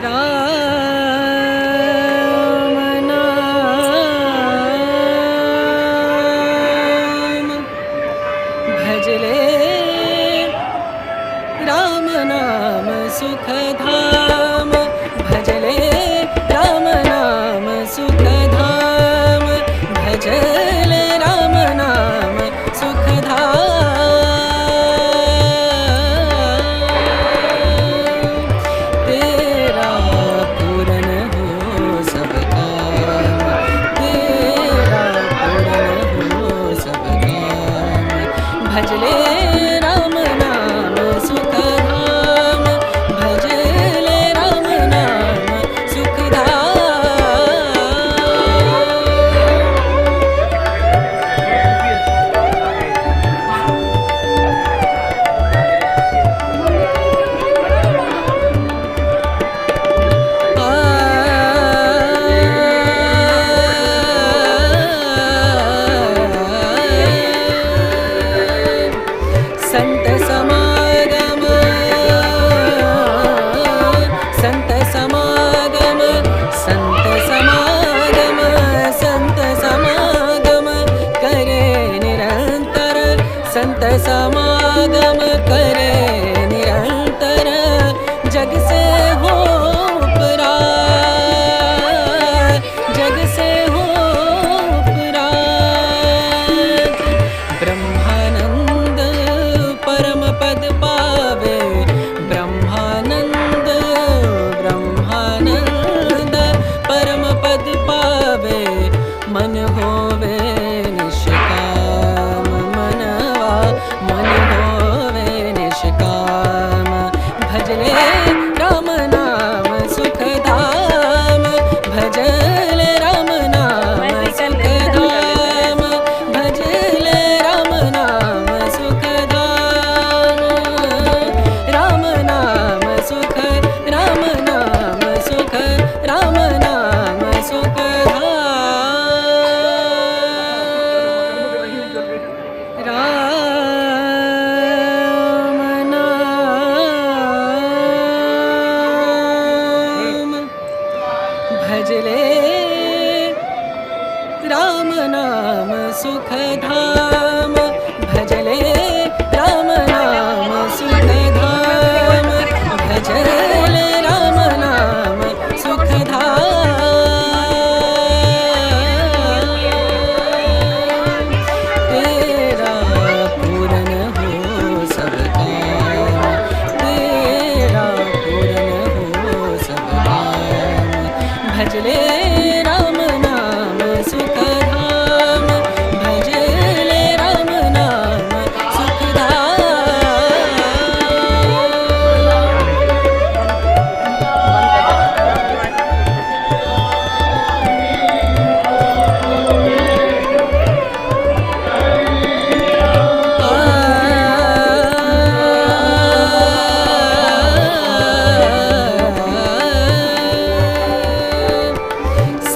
राम नाम भजले राम नाम सुखधाम भजले राम नाम सुखधाम भजले राम नाम सुखधाम तेरा पूरन हो सब काम तेरा पूरन हो सब काम भजले राम नाम सुखधाम भजले राम नाम संत समागम संत समागम संत समागम संत समागम करे निरंतर संत समागम करे निरंतर जग से हो परार जग से हो परार ब्रह्मानंद परम पद पावे ब्रह्मानंद ब्रह्मानंद परम पद पावे मन होवे निष्काम मनवा मन होवे निष्काम भजले राम नाम सुखधाम भजले राम नाम सुखधाम भजले राम नाम सुखधाम राम नाम सुख राम नाम सुख राम नाम सुखधाम राम नाम भजले राम नाम सुखधाम भजले राम नाम सुखधाम भजले राम नाम सुखधाम तेरा पूरन हो सब काम तेरा पूरन हो सब काम भजले राम नाम सुखधाम भजले राम नाम सुखधाम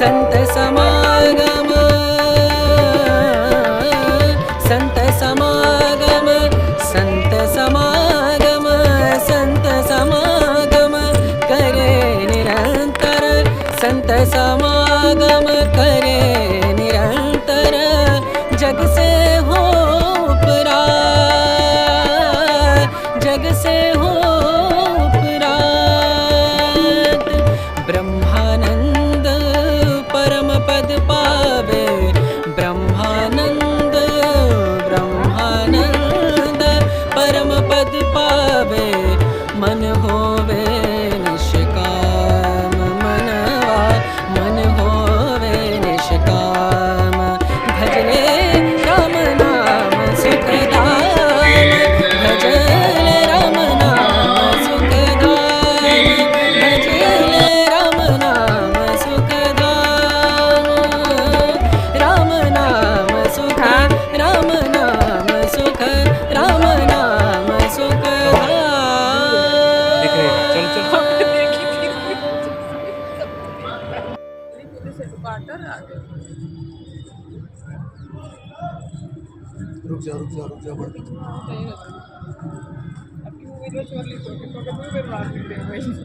संत समागम संत समागम संत समागम संत समागम करे निरंतर संत समागम करे निरंतर जग से हो परार जग से हो परार ब्रह्मानंद परम पद पावे ब्रह्मानंद ब्रह्मानंद परम पद पावे मन होवे निष्काम मनवा मन होवे निष्काम भजले राम नाम सुखधाम भजले राम नाम सुखधाम भजले राम नाम सुखधाम राम नाम सुख राम नाम सुख राम नाम रुक जा आपकी मूवी तो छोड़ ली तो मैं मार दी